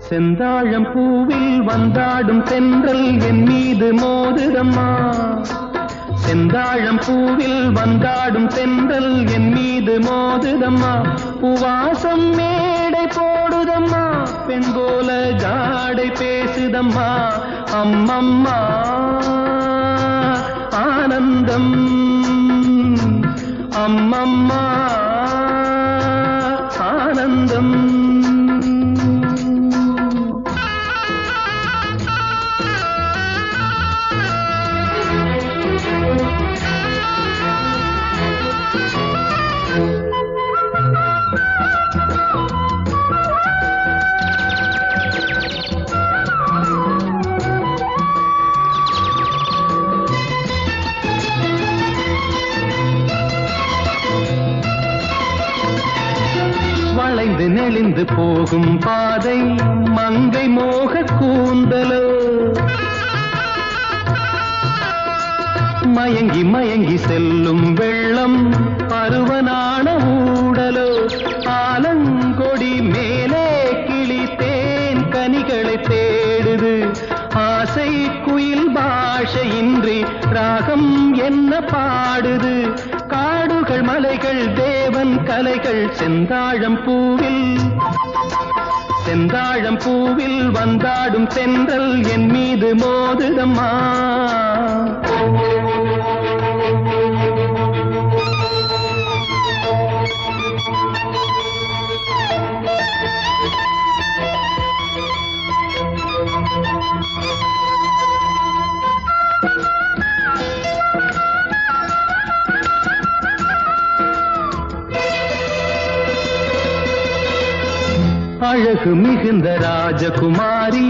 செந்தாழம் பூவில் வந்தாடும் தென்றல் என் மீது மோதுதம்மா. செந்தாழம் பூவில் வந்தாடும் தென்றல் என் மீது மோதுதம்மா. பூவாசம் மேடை போடுதம்மா, பெண் போல ஜாடை பேசுதம்மா. அம்மம்மா ஆனந்தம், அம்மம்மா ஆனந்தம். வளைந்து நெளிந்து போகும் பாதை மங்கை மோக கூந்தலோ, மயங்கி மயங்கி செல்லும் வெள்ளம் பருவனான ஊடலோ. ஆலங்கொடி மேலே கிளி தேன் கனிகளை தேடுது, ஆசை குயில் பாஷையின்றி ராகம் என்ன பாடுது. காடுகள் மலைகள் தேவன் கலைகள் செந்தாழம் பூவில், செந்தாழம் பூவில் வந்தாடும் தென்றல் என் மீது மோதுதம்மா. அழகு மிகுந்த ராஜகுமாரி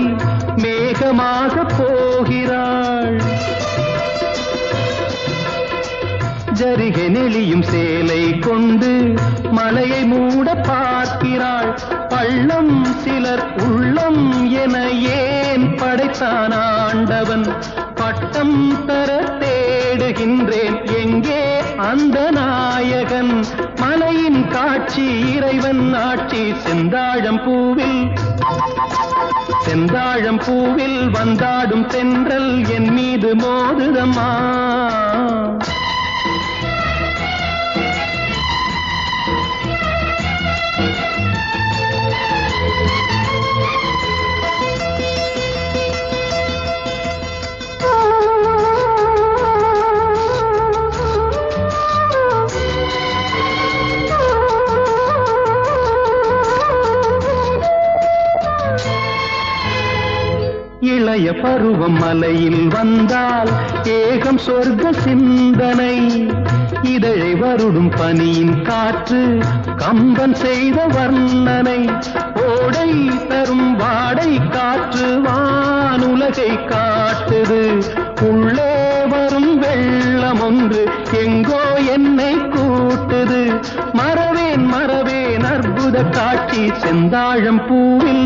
மேகமாக போகிறாள், ஜரிகை நெளியும் சேலை கொண்டு மலையை மூட பார்க்கிறாள். பள்ளம் சிலர் உள்ளம் என ஏன் படைத்தான் ஆண்டவன்? பட்டம் தர தேடுகின்றேன் எங்கே அந்த நாயகன்? மலையின் காட்சி இறைவன் ஆட்சி செந்தாழம் பூவில், செந்தாழம் பூவில் வந்தாடும் தென்றல் என் மீது மோதுதம்மா. இளைய பருவம் மலையில் வந்தால் ஏகம் சொர்க்க சிந்தனை. இதழை வருடும் பனியின் காற்று கம்பன் செய்த வர்ணனை. ஓடை தரும் வாடை காற்று வானுலகை காட்டுது. உள்ளே வரும் வெள்ளம் ஒன்று எங்கோ என்னை கூட்டுது. மறவேன் மறவேன் அற்புத காட்சி செந்தாழம் பூவில்,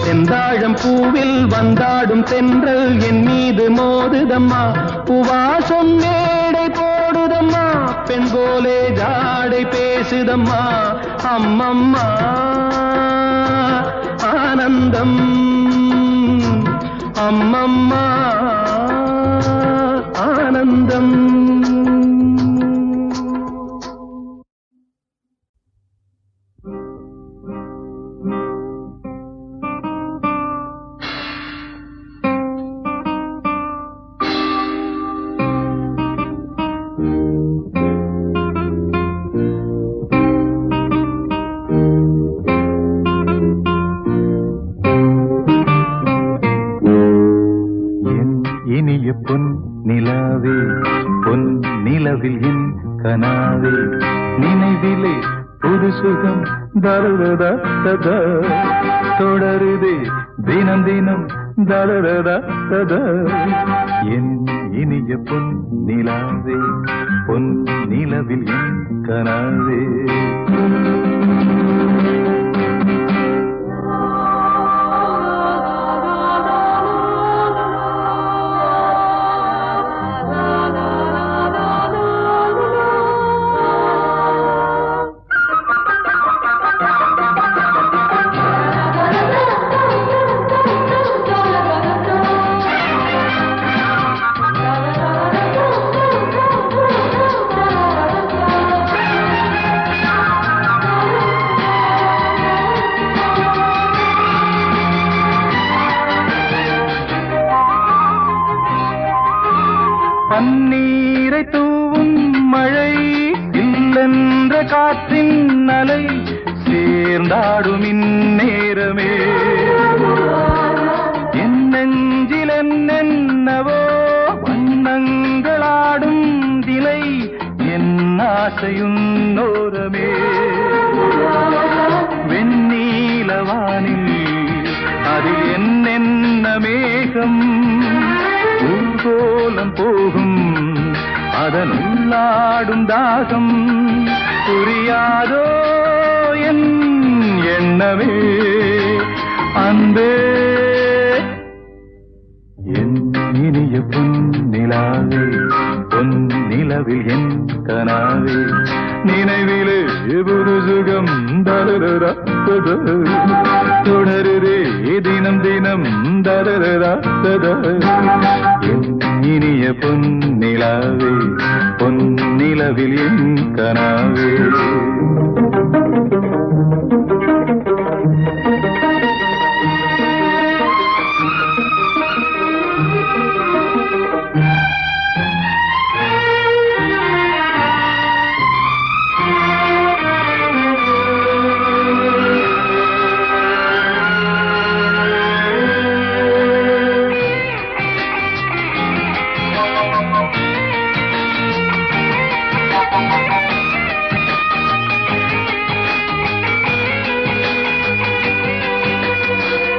செந்தாழம் பூவில் வந்தாடும் தென்றல் என் மீது மோதுதம்மா. பூவாசம் மேடை போடுதம்மா, பெண் போலே ஜாடை பேசுதம்மா. அம்மம்மா ஆனந்தம், அம்மம்மா ஆனந்தம். பொன் நிலாவே பொன் நிலவில் என் கனாவே நினைவிலே புது சுகம் தரதா ததா தொடருதே தினம் தினம் தரதா ததா என் இனிய பொன் நிலாவே பொன் நிலவில் என் கனாவே பன்னீரை தூவும் மழை இல்லென்ற காற்றின் அலை சேர்ந்தாடும் இந்நேரமே என் நெஞ்சில் என்னென்னவோ வண்ணங்களாடும் திலை என் ஆசையுன்னோரமே வெண்ணீலவானில் அதில் என்னென்ன மேகம் ஊர்கோலம் போகும் அதன் உள்ளாடும் தாகம் புரியாதோ என் எண்ணமே அன்பே என் இனிய பொன் நிலாவே பொன் நிலவில் என் கனாவே நினைவிலே புது சுகம் தரரா தொடருதே தினம் தினம் தரரா என் இனிய பொன் நிலாவே பொன் நிலவில் என் கனாவே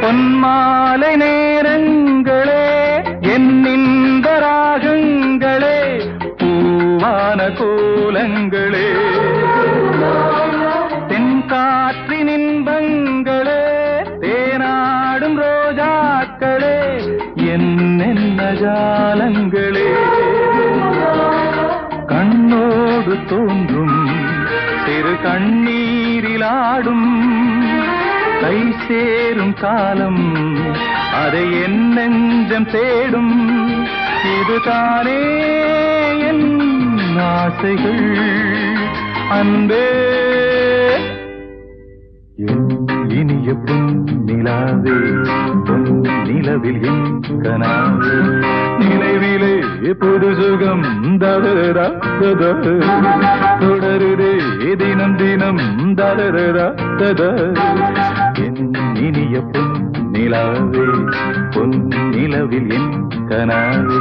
பொன்மாலை நேரங்களே என்னிந்த ராகங்களே பூவான கோலங்களே தென்காற்றின் இன்பங்களே தேனாடும் ரோஜாக்களே என்னென்ன ஜாலங்களே கண்ணோடு தோன்றும் சிறு கண்ணீரிலாடும் கை சேரும் காலம் அதை என் நெஞ்சம் தேடும் இதுதானே என் ஆசைகள் அன்பே என் இனிய பொன் நிலாவே பொன் நிலவில் என் கனாவே நினைவிலே புது சுகம் தரரா தொடருதே தினம் தினம் தரரா என் இனிய பொன் நிலாவே பொன் நிலவில் என் கனாவே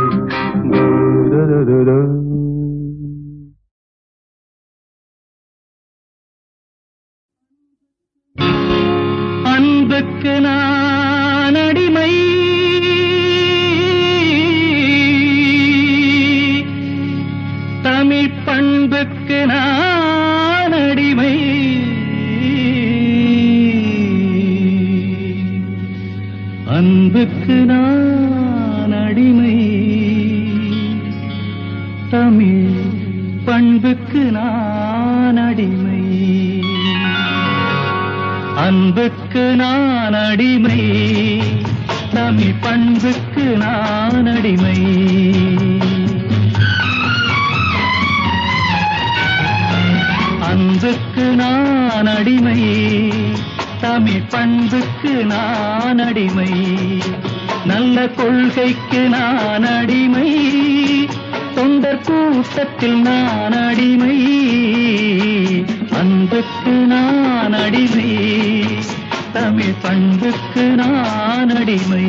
அன்புக்கு நான் அடிமை தமிழ் பண்புக்கு நான் அடிமை அன்புக்கு நான் அடிமை தமிழ் பண்புக்கு நான் அடிமை அன்புக்கு நான் அடிமை தமிழ் பண்புக்கு நான் அடிமை அன்புக்கு நான் அடிமை தமிழ் பண்புக்கு நான் அடிமை நல்ல கொள்கைக்கு நான் அடிமை தொண்டர் கூட்டத்தில் நான் அடிமை அன்புக்கு நான் அடிமை தமிழ் பண்புக்கு நான் அடிமை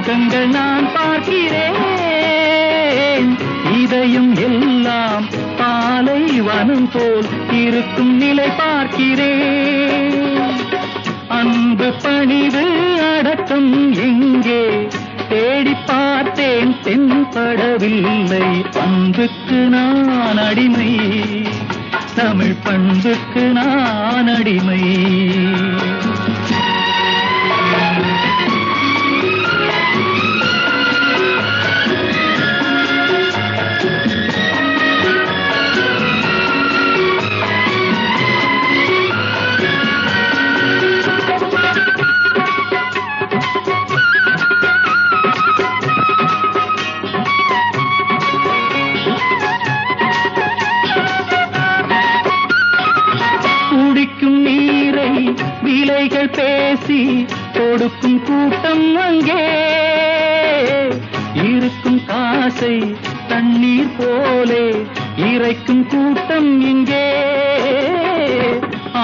பக்கங்கள் நான் பார்க்கிறேன். இதயம் எல்லாம் பாலை வனம் போல் இருக்கும் நிலை பார்க்கிறேன். அன்பு பணிவு அடக்கம் எங்கே தேடி பார்த்தேன் தென்படவில்லை. அன்புக்கு நான் அடிமை, தமிழ் பண்புக்கு நான் அடிமை. விலைகள் பேசி கொடுக்கும் கூட்டம் அங்கே இருக்கும். காசை தண்ணீர் போலே இறைக்கும் கூட்டம் இங்கே.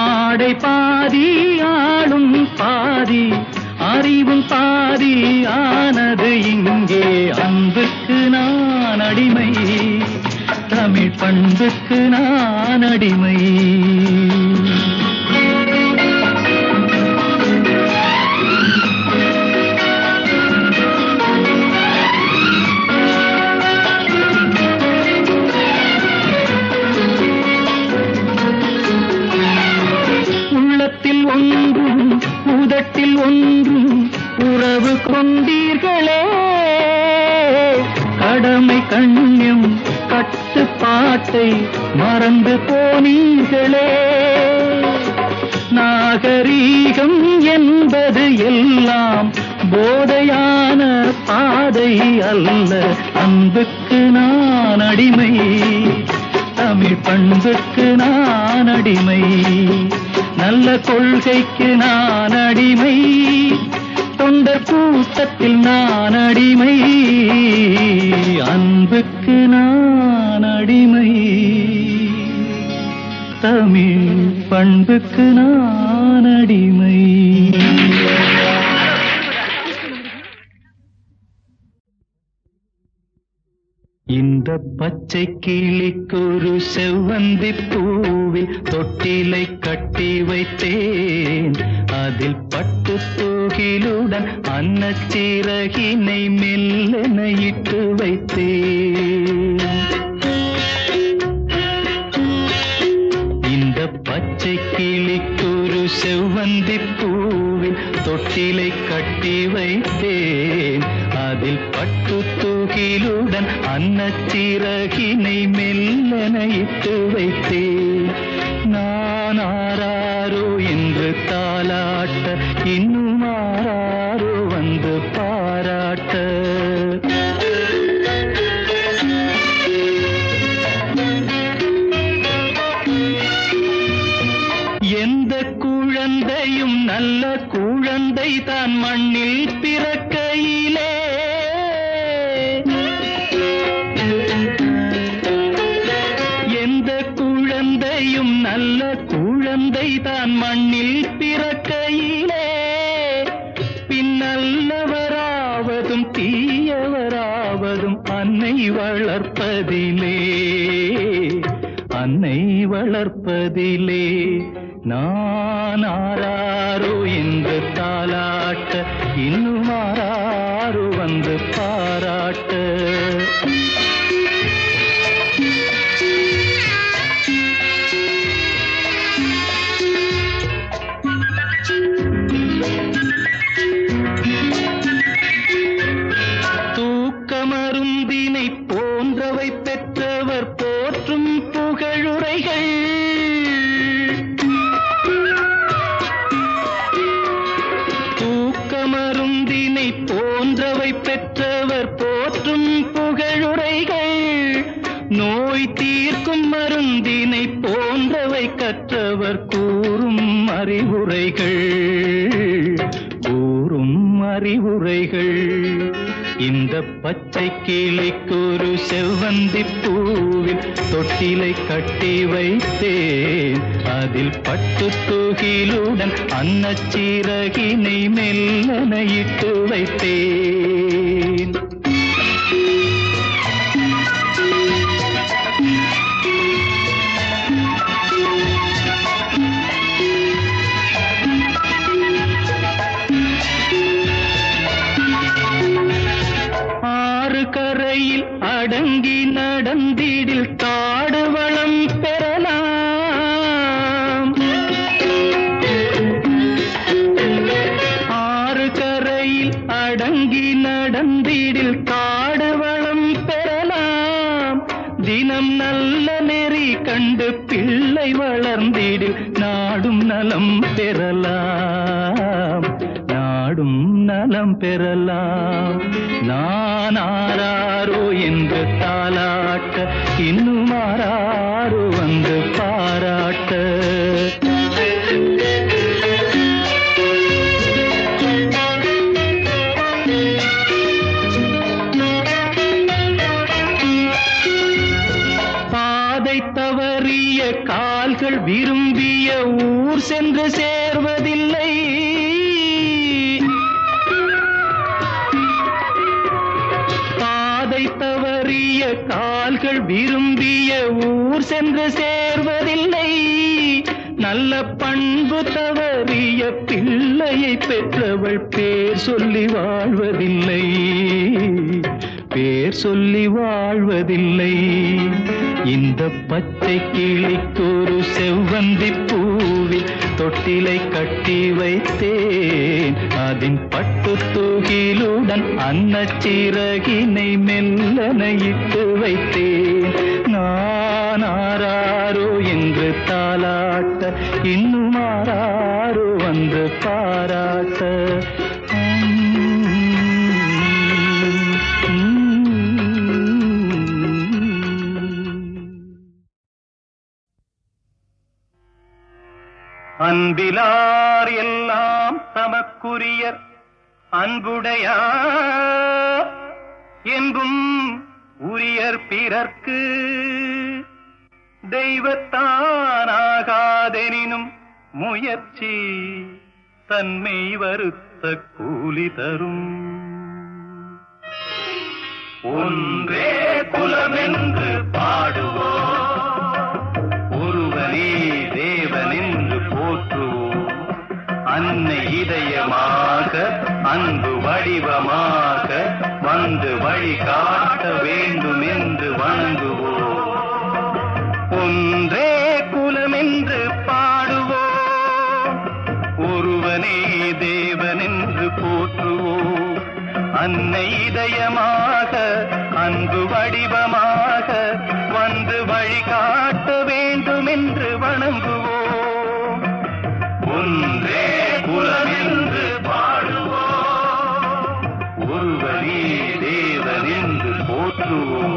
ஆடை பாதி ஆளும் பாதி அறிவும் பாதி ஆனது இங்கே. அன்புக்கு நான் அடிமை, தமிழ் பண்புக்கு நான் அடிமை. ஒன்றும் உதட்டில் ஒன்றும் உறவு கொண்டீர்களே. கடமை கண்ணியம் கட்டுப்பாட்டை மறந்து போனீர்களே. நாகரீகம் என்பது எல்லாம் போதையான பாதை அல்ல. அன்புக்கு நான் அடிமை, தமிழ் பண்புக்கு நான் அடிமை. நல்ல கொள்கைக்கு நான் அடிமை, தொண்டர் கூட்டத்தில் நான் அடிமை. அன்புக்கு நான் அடிமை, தமிழ் பண்புக்கு நான் அடிமை. இந்த பச்சை கிளிக்கொரு செவ்வந்தி பூவில் தொட்டிலை கட்டி வைத்தேன். அதில் பட்டு தூகிலுடன் அன்னச்சிறகினை மெல்லென இட்டு வைத்தேன். இந்த பச்சை கிளிக்கொரு செவ்வந்தி பூவில் தொட்டிலை கட்டி வைத்தேன். அதில் பட்டு தூகிலுடன் அன்னச்சிறகினை மெல்லென இட்டு வைத்தேன். நான் ஆராரோ என்று தாலாட்ட, இன்னும் ஆராரோ வந்து பாராட்ட. எந்த குழந்தையும் நல்ல குழந்தை தான் மண்ணில் பிறக்கையிலே. எந்த குழந்தையும் நல்ல குழந்தை தான் மண்ணில் பிறக்கையிலே. பின்னல்லவராவதும் தீயவராவதும் அன்னை வளர்ப்பதிலே, அன்னை வளர்ப்பதிலே. நான் ஆராரோ என்று தாலாட்ட, இன்னும் ஆராரோ வந்து பாராட்ட. தூக்கமருந்தினை போன்றவை பெற்றவர் போற்றும் புகழுரைகள். தூக்கமருந்தினை போன்றவை பெற்றவர் போற்றும் புகழுரைகள். நோய் தீர்க்கும் மருந்தினை போன்றவை கற்றவர் கூறும் அறிவுரைகள், கூறும் அறிவுரைகள். இந்த பச்சை கிளிக்கொரு செவ்வந்தி பூவில் தொட்டிலை கட்டி வைத்தேன். அதில் பட்டு தூகிலுடன் அன்னச்சிறகினை மெல்லென இட்டு வைத்தேன். காட்டில் அடங்கி நடந்திடில் காடு வளம் பெறலாம். தினம் நல்ல நெறி கண்டு பிள்ளை வளர்ந்திடில் நாடும் நலம் பெறலாம். நாடும் நலம் பெறலாம். நான் ஆராரோ என்று தாலாட்ட இன்னும் ஆராரோ வந்து பாராட்ட. பாதை தவறிய கால்கள் விரும்பிய ஊர் சென்று சேர்வதில்லை. பாதை தவறிய கால்கள் விரும்பிய ஊர் சென்று சேர்வதில்லை. நல்ல பண்பு தவறிய பிள்ளையை பெற்றவள் பேர் சொல்லி வாழ்வதில்லை. பேர் சொல்லி வாழ்வதில்லை. இந்த பச்சை கிளிக்கொரு செவ்வந்தி பூவில் தொட்டிலை கட்டி வைத்தேன். அதன் பட்டு தூகிலுடன் அன்னச்சிறகினை மெல்லனையிட்டு வைத்தேன். நான் ஆராரோ என்று தாலாட்ட இன்னும் ஆராரோ வந்து பாராட்ட. அன்பிலார் எல்லாம் தமக்குரியர் அன்புடையார் என்பும் உரியர் பிறர்க்கு. தெய்வத்தானாகாதெனினும் முயற்சி தன்மை வருத்த கூலி தரும். ஒன்றே குலமென்று பாடுவோம், ஒருவனே தேவனென்று போற்றுவோம். அன்னை இதயமாக அன்பு வடிவமாக வந்து வழிகாட்ட வேண்டும் என்று வணங்குவோம். ஒன்றே குலமென்று பாடுவோம், ஒருவனே தேவனென்று போற்றுவோம். அன்னை இதயமாக அன்பு வடிவமாக வந்து வழிகாட்ட வேண்டும் என்று வணங்குவோம். ஒன்றே குலமென்று பாடுவோம், ஒருவனே தேவனென்று போற்றுவோம்.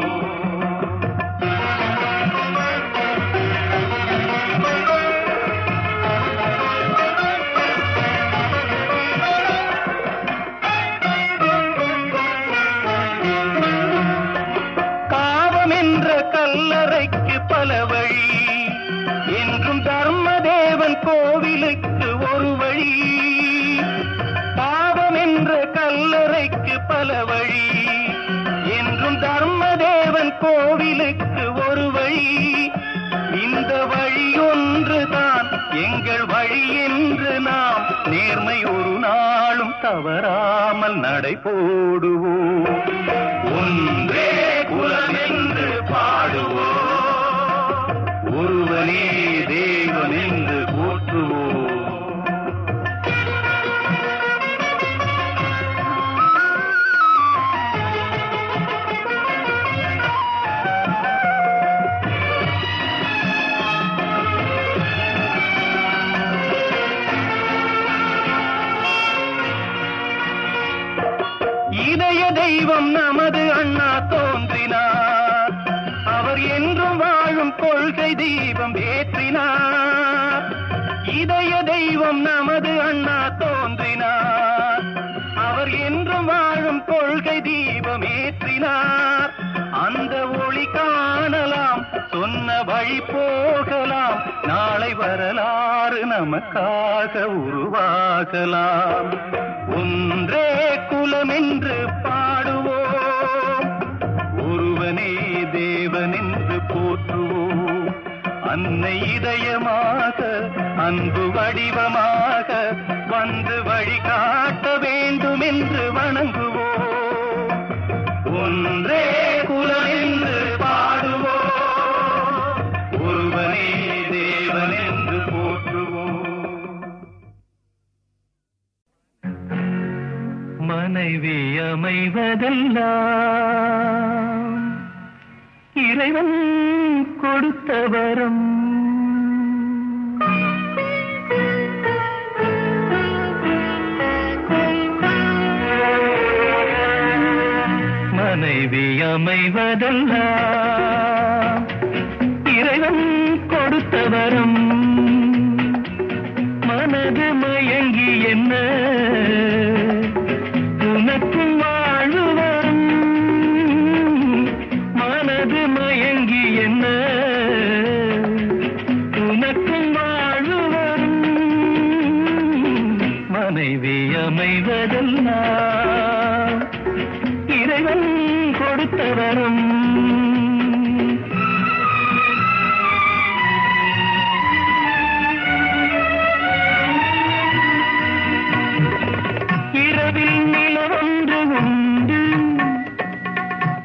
கல்லறைக்கு பல வழி என்றும் தர்மதேவன் கோவிலுக்கு ஒரு வழி. பாவம் என்ற கல்லறைக்கு பல வழி என்றும் தர்மதேவன் கோவிலுக்கு ஒரு வழி. இந்த வழி ஒன்றுதான் எங்கள் வழி என்று நாம் நேர்மை ஒரு நாளும் தவறாமல் நடை போடுவோம். ஒன்றே குலமென்று பாடுவோம், ஒருவனே தேவனென்று போற்றுவோம். இதய தெய்வம் நமது அண்ணா தோன்றினார். அவர் என்றும் வாழும் கொள்கை தீபம் ஏற்றினார். இதய தெய்வம் நமது அண்ணா தோன்றினார். அவர் என்றும் வாழும் கொள்கை தீபம் ஏற்றினார். அந்த ஒளி காணலாம், சொன்ன வழி போகலாம், நாளை வரலாறு நமக்காக உருவாகலாம். ஒன்றே குலமென்று பாடுவோம், ஒருவனே தேவனென்று போற்றுவோம். அன்னை இதயமாக அன்பு வடிவமாக வந்து வழிகாட்ட வேண்டும் என்று வணங்குவோம். ஒன்றே குலமென்று பாடுவோம், ஒருவனே தேவனென்று போற்றுவோம். மனைவி அமைவதெல்லாம் இறைவன் கொடுத்த வரம். மனைவி அமைவதெல்லாம் இறைவன் கொடுத்த வரம். மனது மயங்கி என்ன உனக்கும் வாழ்வு வரும். மனது மயங்கி என்ன உனக்கும் வாழ்வு வரும். மனைவி அமைவதெல்லாம் இறைவன் கொடுத்த வரம். இரவில் நிலவொன்று உண்டு,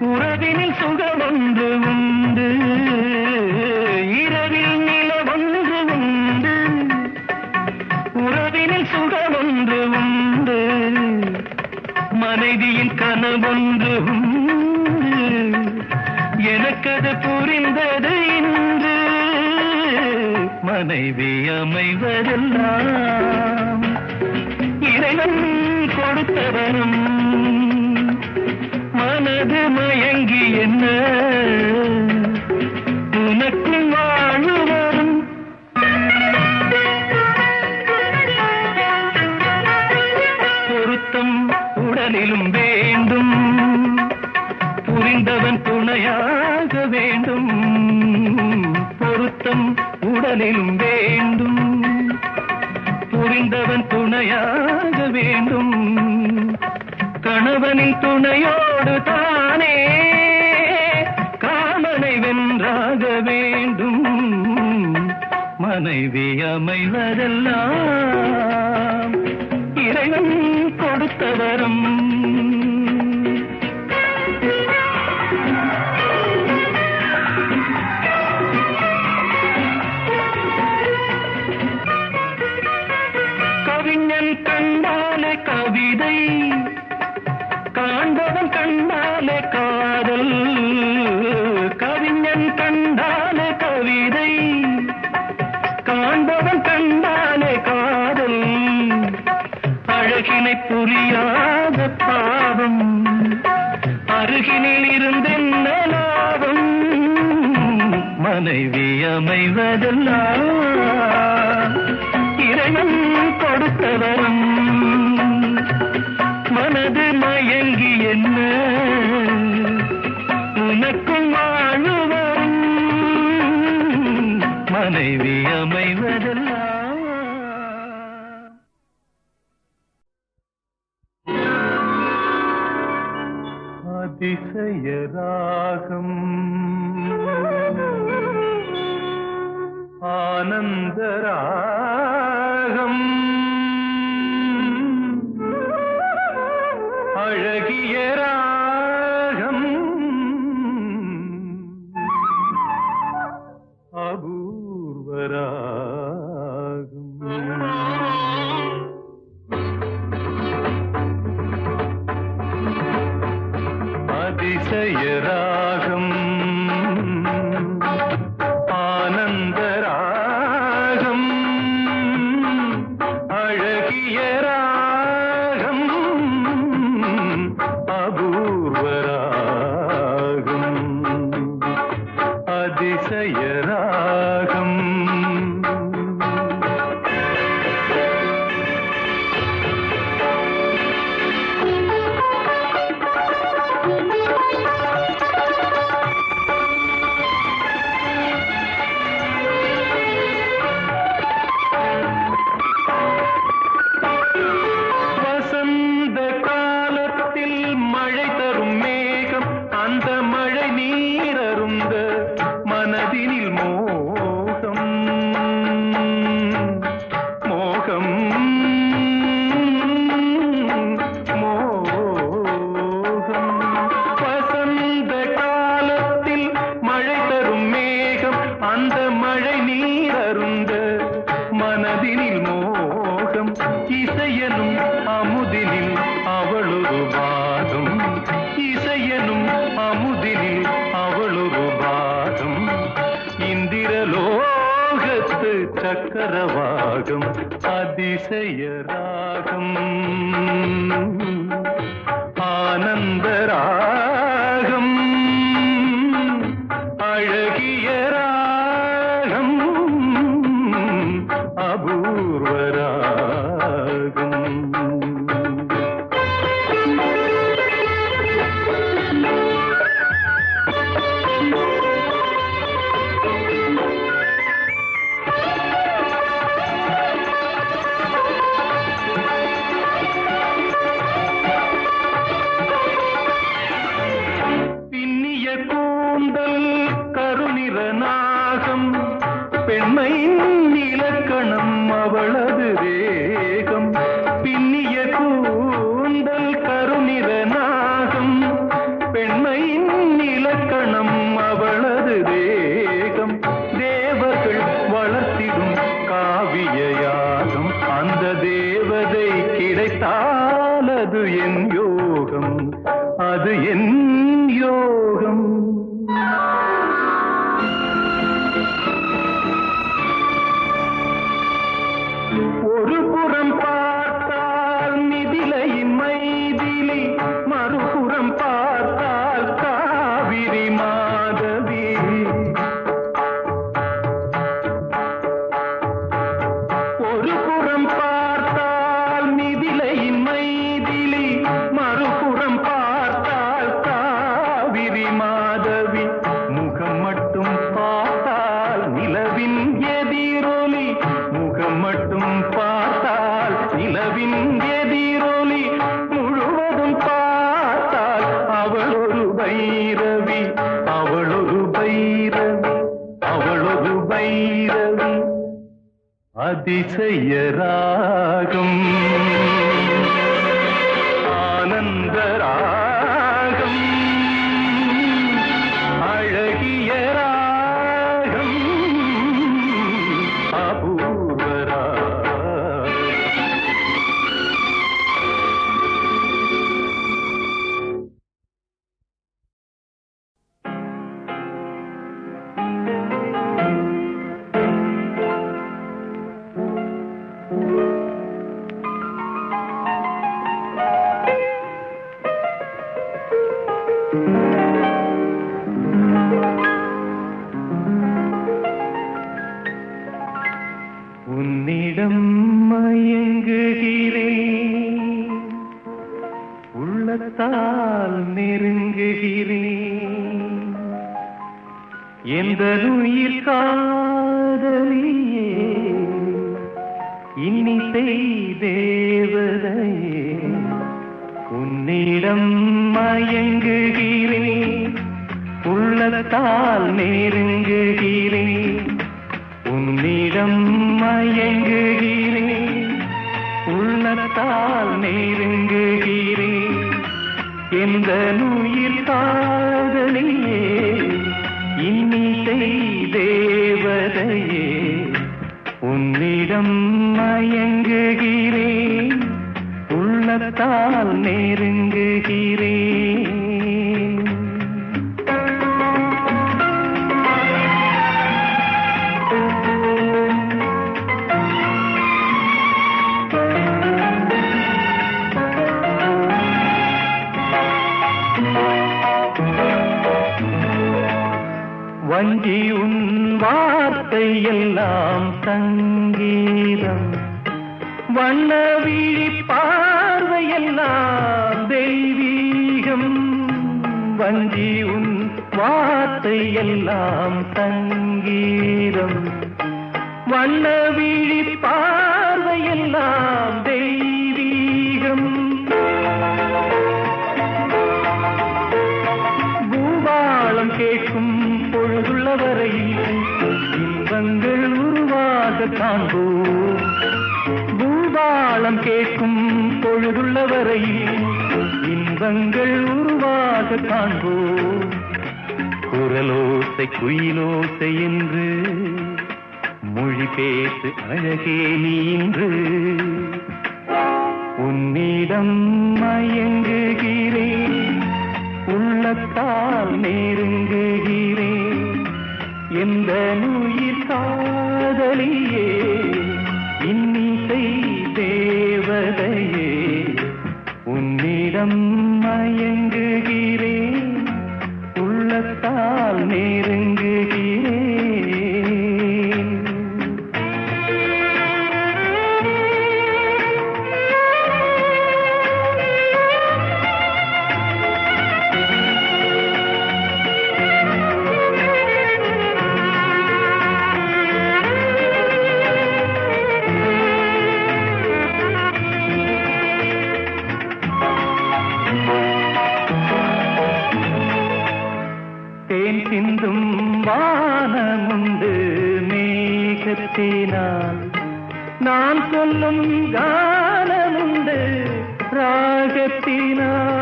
உறவினில் சுகமொன்று உண்டு. இரவில் நிலவொன்று உண்டு, உறவினில் சுகமொன்று உண்டு. மனைவியின் கனவொன்று உண்டு, எனக்கது புரிந்தது இன்று. மனைவி அமைவதெல்லாம் இறைவன் கொடுத்த வரம். மனது மயங்கி என்ன உனக்கும் வாழ்வு வரும். பொருத்தம் உடலிலும் வேண்டும், புரிந்தவன் துணையாக வேண்டும். பொருத்தம் உடலிலும் வேண்டும், புரிந்தவன் துணையாக வேண்டும். கணவனின் துணையோடு தானே காமனை வென்றாக வேண்டும். மனைவி அமைவதெல்லாம் இறைவன் கொடுத்த வரம். கவிஞன் கண்டாலே கவிதை, காண்பவன் கண்டாலே காதல். கவிஞன் கண்டாலே கவிதை, காண்பவன் கண்டாலே காதல். அழகினை புரியாத பாவம், அருகினில் இருந்தென்ன லாபம். மனைவி அமைவதெல்லாம் இறைவன் கொடுத்த வரம். மனது மயங்கி என்ன உனக்கும் வாழ்வு வரும். மனைவி அமைவதெல்லாம் அதிசய ராகம் ஆனந்த ராகம் அழகிய ராகம் அபூர்வ ராகம். அதிசய ராகம் ஆனந்த ராகம் அழகிய ராகம் அபூர்வ ராகம். அதிசய ராகம். சக்கரவாகம் அதிசய ராகம் ஆனந்த ராகம் அழகிய ராகம் அபூர்வ ராகம் பெண்மையின் இலக்கணம் அவளது தேகம் பின்னிய கூந்தல் கருநிற நாகம் பெண்மையின் இலக்கணம் அவளது தேகம் தேவர்கள் வளர்த்திடும் காவிய யாகம் அந்த தேவதை கிடைத்தால் அது என் யோகம் அது என் யோகம் ஒரு புறம் பார்த்தால் மிதிலையின் மைதிலி மறுபுறம் பார்த்தால் காவிரி மாதவி ஒரு புறம் பார்த்தால் மிதிலையின் மைதிலி மறுபுறம் பார்த்தால் காவிரி மாதவி முகம் மட்டும் பார்த்தால் நிலவின் எதிரொலி முகம் மட்டும் பார்த்தால் நிலவின் எதிரொலி முழுவதும் பார்த்தால் அவளொரு பைரவி அவளொரு பைரவி அவளொரு பைரவி அதிசய ராகம் ஆனந்த ராகம் அழகிய ராகம் அபூர்வ ராகம் உன்னிடம் மயங்குகிறேன் உள்ளத்தால் நெருங்குகிறேன் எந்த உயிர் காதலியே இன்னிசை தேவதையே உன்னிடம் மயங்குகிறேன் உள்ளத்தால் நெருங்குகிறேன் உன்னிடம் மயங்குகிறேன் உள்ளத்தால் நெருங்குகிறேன் எந்த உயிர் காதலியே இன்னிசை தேவதையே உன்னிடம் மயங்குகிறேன் உள்ளத்தால் நெருங்குகிறேன் வஞ்சி உன் வார்த்தை எல்லாம் சங்கீதம் வண்ண விழி பார்வையெல்லாம் தெய்வீகம் வஞ்சி உன் வார்த்தை எல்லாம் சங்கீதம் வண்ண விழி பார்வையெல்லாம் தெய்வீகம் பூபாலம் கேட்கும் பொழுதுள்ள வரையில் இன்பங்கள் உருவாக காண்போம் பூபாலம் கேட்கும் பொழுதுள்ள வரையில் இன்பங்கள் உருவாக காண்போம் குரலோசை குயிலோசை என்று மொழி பேசு அழகே நீ இன்று உன்னிடம் மயங்குகிறேன் உள்ளத்தால் நெருங்குகிறேன் எந்த உயிர் காதலியே இன்னிசை தேவதையே உன்னிடம் மயங்குகிறேன் உள்ளத்தால் நெருங்குகிறேன். தேன் சிந்தும் வானமுண்டு மேகத்தினால் நான் சொல்லும் கானமுண்டு ராகத்தினால்.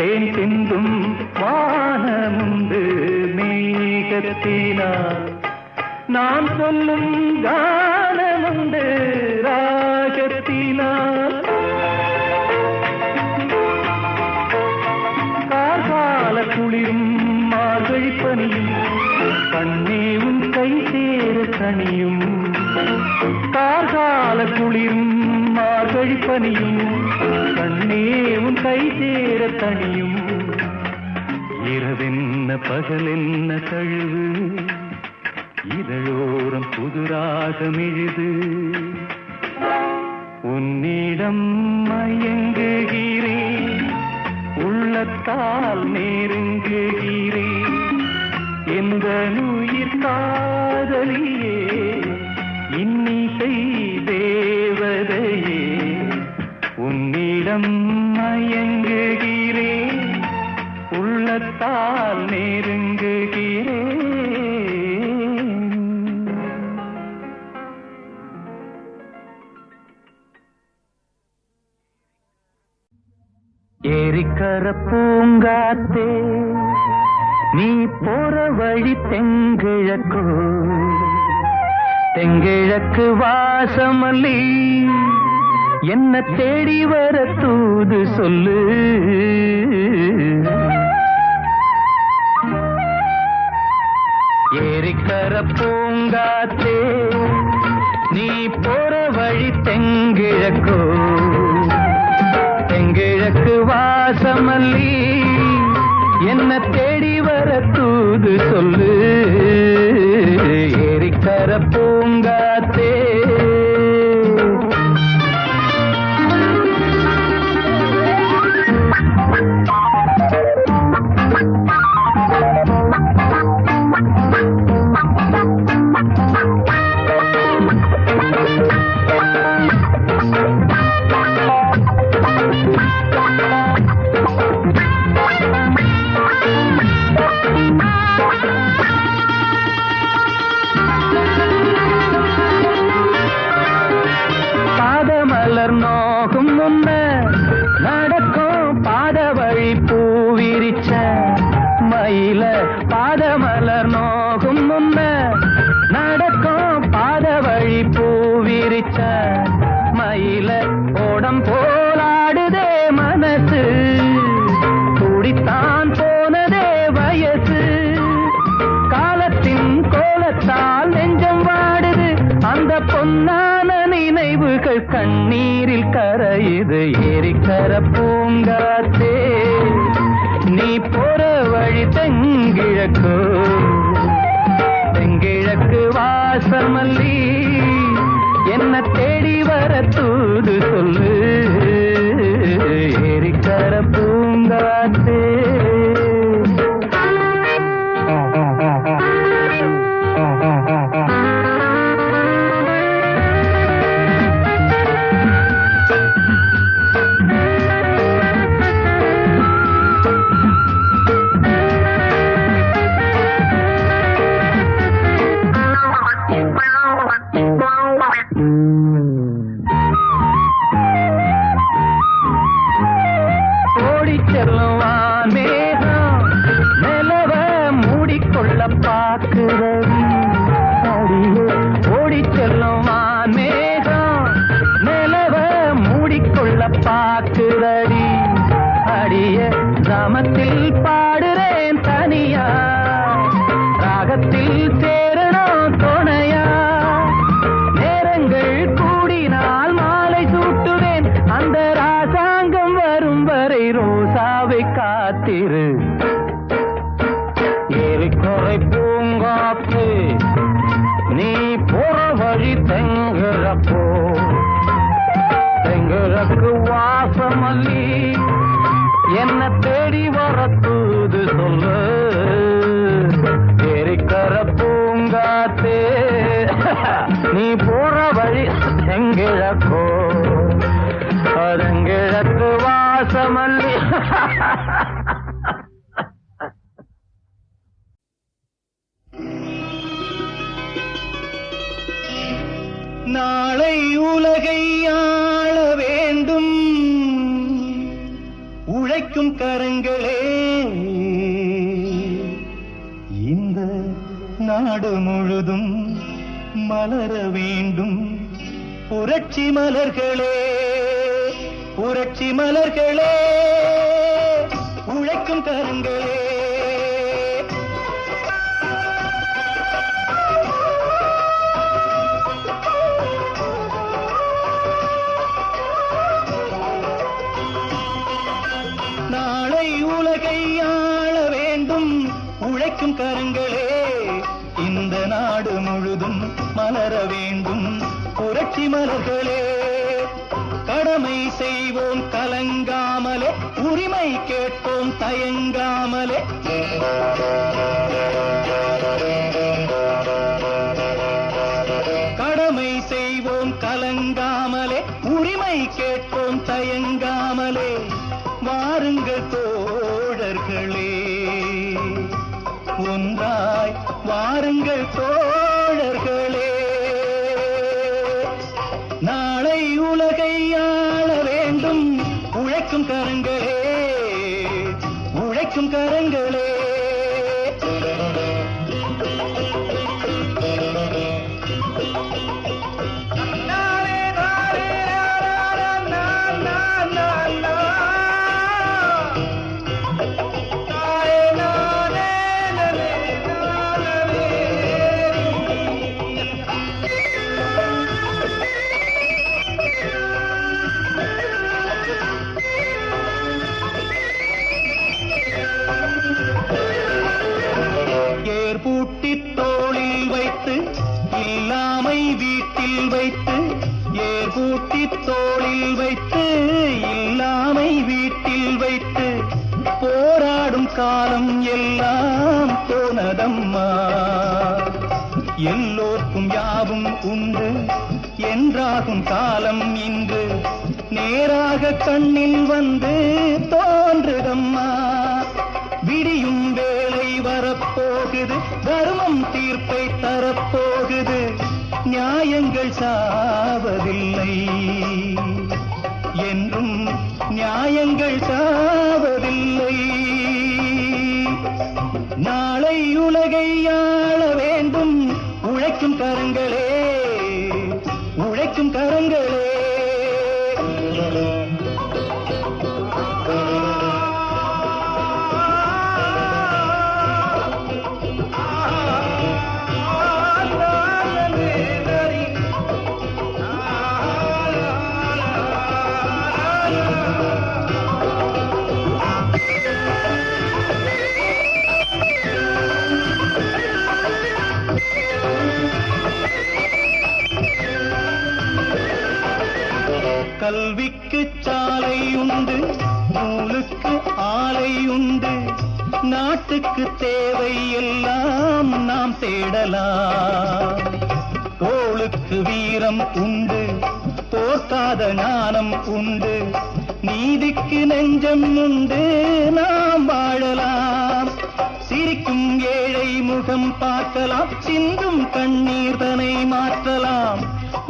தேன் சிந்தும் வானமுண்டு மேகத்தினால் நான் சொல்லும் கானமுண்டு ராகத்தினால். கார்கால குளிரும் மார்கழி பனியும் கண்ணே உன் கை சேர தனியும். கார்கால குளிரும் மார்கழி பனியும் கண்ணே உன் கை சேர தனியும். இரவென்ன பகலென்ன தழுவு இதழோரம் புதுராகம் எழுது. உன்னிடம் மயங்குகிறேன் உள்ளத்தால் நெருங்குகிறேன். எந்த உயிர் காதலியே இன்னிசை தேவதையே உன்னிடம் மயங்குகிறேன் உள்ளத்தால் நெருங்குகிறேன். ஏரிக்கர பூங்காத்தே நீ போற வழி தெங்கிழக்கு தெங்கிழக்கு வாசமல்லி என்ன தேடி வர தூது சொல்லு. ஏரிக்கர பூங்காத்தே நீ போற வழி தெங்கிழக்கு தெங்கிழக்கு வாசமல்லி என்ன தேடி வர தூது சொல்லு. ஏரிக்கர பூங்காத்தே பாதமலர் நோகும் முன்ன நடக்கும் பாத வழி பூவிரிச்ச மயில. பாதமலர் நோகும் முன்ன நடக்கும் பாத வழி பூவிரிச்ச மயில. ஓடம் போலாடுதே மனசு துடித்தான் போனதே வயசு. காலத்தின் கோலத்தால் நெஞ்சம் வாடுது அந்த பொன்னான நினைவுகள் கண்ணீரில் கரையுது. ஏரிக்கர பூங்காத்தே நீ போற வழி தெங்கிழக்கு தெங்கிழக்கு வாசமல்லி என்ன தேடி வர தூது சொல்லு. ஏரிக்கர பூங்காத்தே பாக்குறவி அடியே ஓடி செல்லும் வான்மேகம் நிலவ மூடிக்கொள்ள செங்கிழப்போ செங்கிழக்கு வாசமல்லி என்ன தேடி வரத்தூது சொல்லு எரிக்கர பூங்காத்தே நீ போற வழி செங்கிழக்கோ செங்கிழக்கு வாசமல்லி நாளை உலகை ஆள வேண்டும் உழைக்கும் கரங்களே இந்த நாடு முழுதும் மலர வேண்டும் புரட்சி மலர்களே புரட்சி மலர்களே உழைக்கும் கரங்களே நாளை உலகை ஆள வேண்டும் உழைக்கும் கரங்களே இந்த நாடு முழுதும் மலர வேண்டும் புரட்சி மலர்களே கடமை செய்வோம் கலங்காமலே உரிமை கேட்போம் தயங்காமலே கடமை செய்வோம் கலங்காமலே உரிமை கேட்போம் தயங்காமலே வாருங்கள் தோழர்களே ஒன்றாய் வாருங்கள் தோழர்களே நாளை உலகை ஆள வேண்டும் உழைக்கும் கரங்களே உழைக்கும் கரங்களே பூட்டி தோளில் வைத்து இல்லாமை வீட்டில் வைத்து ஏர் பூட்டி தோளில் வைத்து இல்லாமை வீட்டில் வைத்து போராடும் காலம் எல்லாம் போனதம்மா எல்லோர்க்கும் யாவும் உண்டு என்றாகும் காலம் இன்று நேராக கண்ணில் வந்து தோன்றுதம்மா விடியும் வேளை வரப்போகுது தர்மம் தீர்ப்பை தரப்போகுது நியாயங்கள் சாவதில்லை என்றும் நியாயங்கள் சாவதில்லை நாளை உலகை ஆள வேண்டும் உழைக்கும் கரங்களே உழைக்கும் கரங்களே கல்விக்கு சாலை உண்டு நூலுக்கு ஆலை உண்டு நாட்டுக்கு தேவை எல்லாம் நாம் தேடலாம் தோளுக்கு வீரம் உண்டு தோற்காத ஞானம் உண்டு நீதிக்கு நெஞ்சம் உண்டு நாம் வாழலாம் சிரிக்கும் ஏழை முகம் பார்க்கலாம் சிந்தும் கண்ணீர் தனை மாற்றலாம்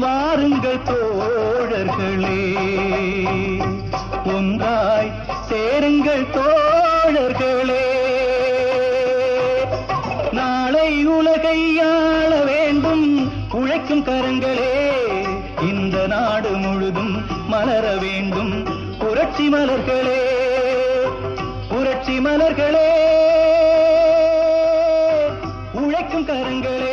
வாருங்கள் தோழர்களே ஒன்றாய் சேருங்கள் தோழர்களே நாளை உலகை ஆள வேண்டும் உழைக்கும் கரங்களே இந்த நாடு முழுதும் மலர வேண்டும் புரட்சி மலர்களே புரட்சி மலர்களே உழைக்கும் கரங்களே